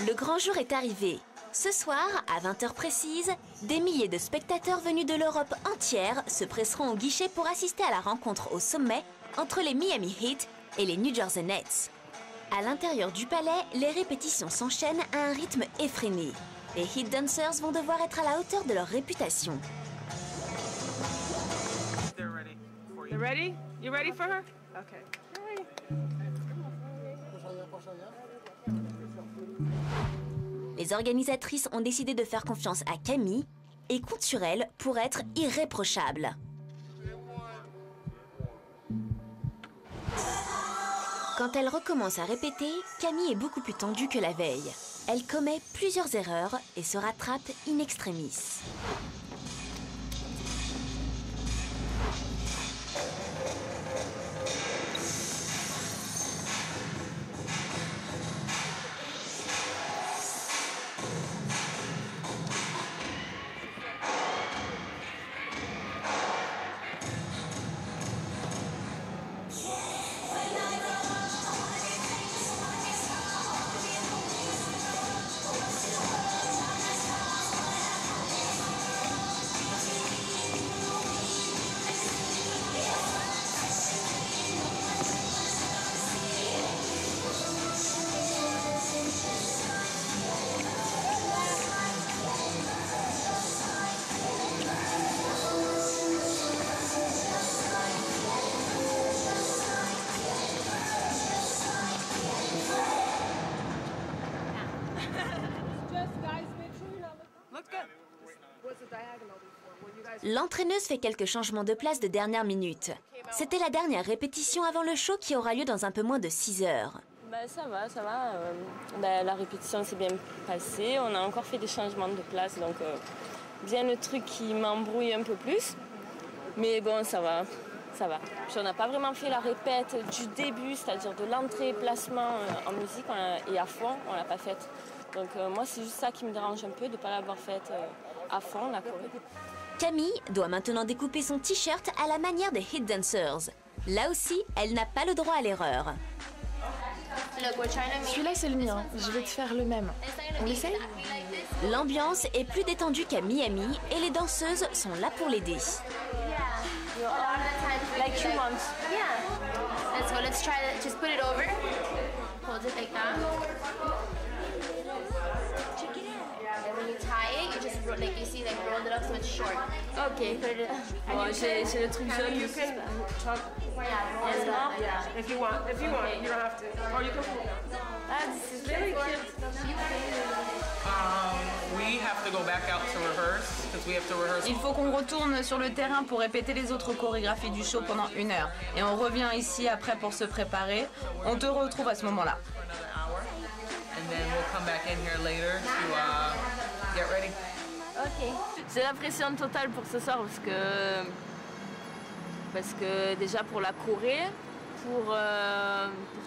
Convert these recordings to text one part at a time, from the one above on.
Le grand jour est arrivé. Ce soir, à 20 h précises, des milliers de spectateurs venus de l'Europe entière se presseront au guichet pour assister à la rencontre au sommet entre les Miami Heat et les New Jersey Nets. À l'intérieur du palais, les répétitions s'enchaînent à un rythme effréné. Les Heat Dancers vont devoir être à la hauteur de leur réputation. You ready? You ready for her? Okay. Les organisatrices ont décidé de faire confiance à Camille et comptent sur elle pour être irréprochable. Quand elle recommence à répéter, Camille est beaucoup plus tendue que la veille. Elle commet plusieurs erreurs et se rattrape in extremis. L'entraîneuse fait quelques changements de place de dernière minute. C'était la dernière répétition avant le show qui aura lieu dans un peu moins de 6 heures. Ça va, ça va. La répétition s'est bien passée. On a encore fait des changements de place, donc bien le truc qui m'embrouille un peu plus. Mais bon, ça va, ça va. Puis on n'a pas vraiment fait la répète du début, c'est-à-dire de l'entrée, placement en musique, et à fond, on l'a pas faite. Donc moi, c'est juste ça qui me dérange un peu, de ne pas l'avoir faite à fond, la choré. Camille doit maintenant découper son t-shirt à la manière des Heat Dancers. Là aussi, elle n'a pas le droit à l'erreur. Celui-là, c'est le mien. Je vais te faire le même. On l'essaye? L'ambiance est plus détendue qu'à Miami et les danseuses sont là pour l'aider. Like you want. Yeah. Let's go. Let's try to just put it over. Hold it like that. And when you tie it, you just like you see, like roll it up so it's short. Ok. Bon, j'ai le truc jaune. You can talk. Yeah. If you want, you don't have to. Or you can pull down. Ah, this is very cute. We have to go back out to rehearse because we have to rehearse. Il faut qu'on retourne sur le terrain pour répéter les autres chorégraphies du show pendant 1 heure. Et on revient ici après pour se préparer. On te retrouve à ce moment-là. And then we'll come back in here later to get ready. Ok. J'ai la pression totale pour ce soir parce que déjà pour la choré, pour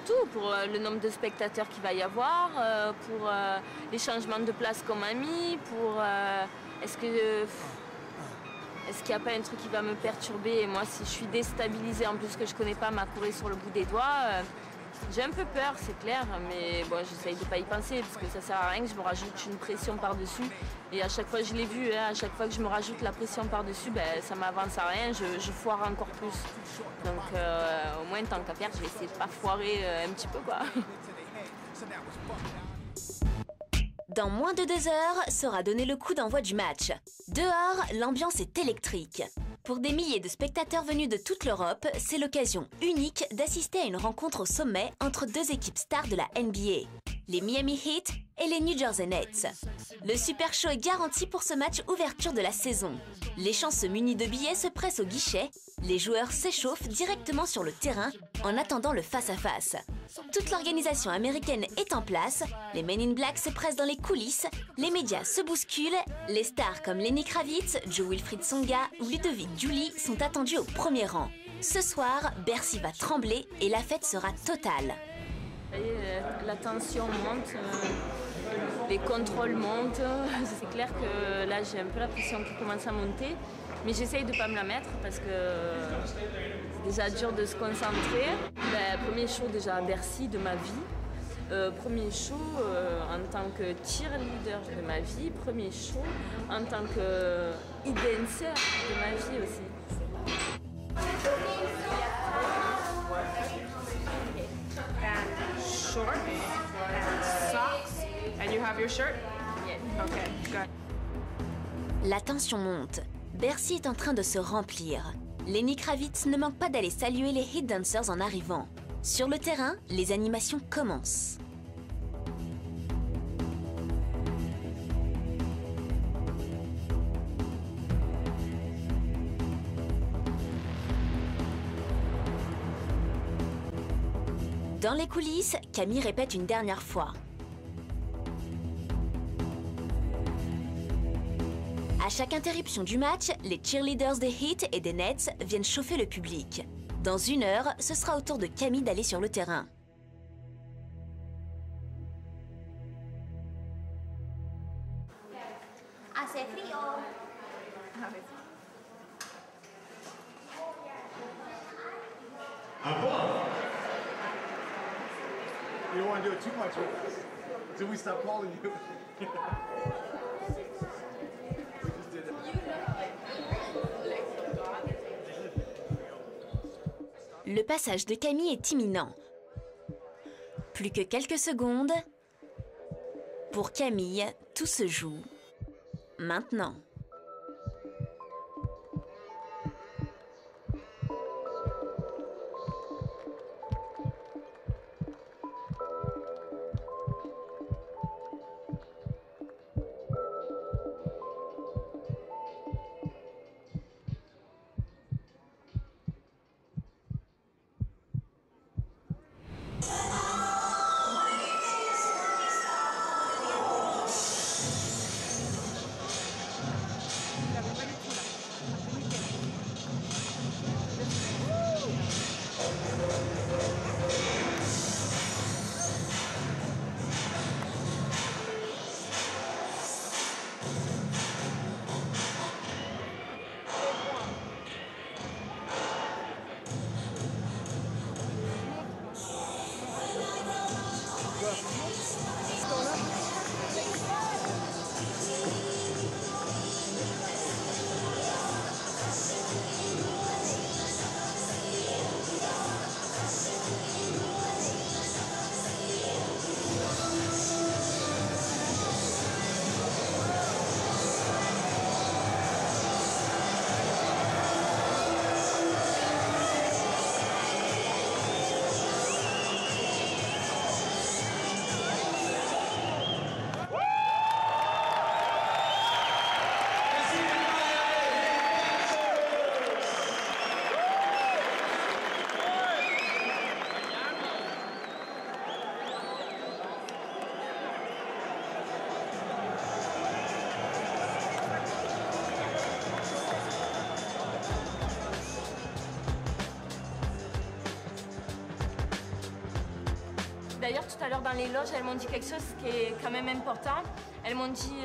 tout, pour le nombre de spectateurs qu'il va y avoir, pour les changements de place qu'on m'a mis, pour est-ce qu'il n'y a pas un truc qui va me perturber, et moi si je suis déstabilisée en plus que je connais pas ma choré sur le bout des doigts, j'ai un peu peur, c'est clair, mais bon, j'essaye de ne pas y penser parce que ça sert à rien que je me rajoute une pression par-dessus. Et à chaque fois, je l'ai vu, hein, à chaque fois que je me rajoute la pression par-dessus, ça m'avance à rien, je foire encore plus. Donc au moins, tant qu'à faire, je vais essayer de ne pas foirer un petit peu, quoi. Dans moins de 2 heures sera donné le coup d'envoi du match. Dehors, l'ambiance est électrique. Pour des milliers de spectateurs venus de toute l'Europe, c'est l'occasion unique d'assister à une rencontre au sommet entre 2 équipes stars de la NBA, les Miami Heat et les New Jersey Nets. Le super show est garanti pour ce match ouverture de la saison. Les chanceux munis de billets se pressent au guichet, les joueurs s'échauffent directement sur le terrain en attendant le face-à-face. Toute l'organisation américaine est en place, les Men in Black se pressent dans les coulisses, les médias se bousculent, les stars comme Lenny Kravitz, Joe Wilfried Tsonga ou Ludovic Giuly sont attendus au premier rang. Ce soir, Bercy va trembler et la fête sera totale. La tension monte, les contrôles montent, c'est clair que là j'ai un peu la pression qui commence à monter, mais j'essaye de ne pas me la mettre parce que c'est déjà dur de se concentrer. Premier show déjà à Bercy de ma vie, Premier show en tant que cheerleader de ma vie, premier show en tant que e-dancer de ma vie aussi. And short, and socks, and you have your shirt? Yes. Okay, good. La tension monte. Bercy est en train de se remplir. Lenny Kravitz ne manque pas d'aller saluer les hit dancers en arrivant. Sur le terrain, les animations commencent. Dans les coulisses, Camille répète une dernière fois. À chaque interruption du match, les cheerleaders des Heat et des Nets viennent chauffer le public. Dans 1 heure, ce sera au tour de Camille d'aller sur le terrain. Hace frío. You don't want to do it too much until we stop calling you. Le passage de Camille est imminent. Plus que quelques secondes. Pour Camille, tout se joue maintenant. D'ailleurs, tout à l'heure dans les loges, elles m'ont dit quelque chose qui est quand même important. Elles m'ont dit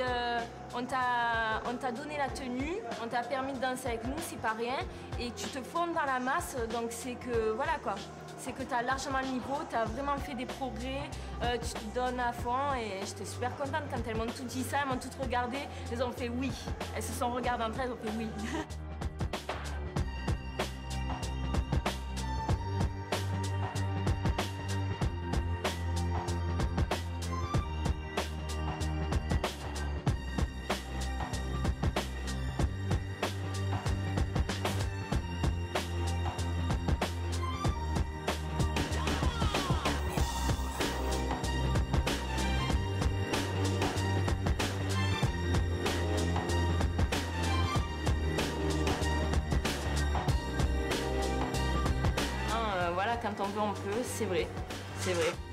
on t'a donné la tenue, on t'a permis de danser avec nous, c'est pas rien, et tu te fonds dans la masse, donc c'est que voilà quoi. C'est que tu as largement le niveau, tu as vraiment fait des progrès, tu te donnes à fond et j'étais super contente quand elles m'ont tout dit ça, elles m'ont toutes regardé, elles ont fait oui. Elles se sont regardées entre elles, elles ont fait oui. Quand on veut, on peut, c'est vrai, c'est vrai.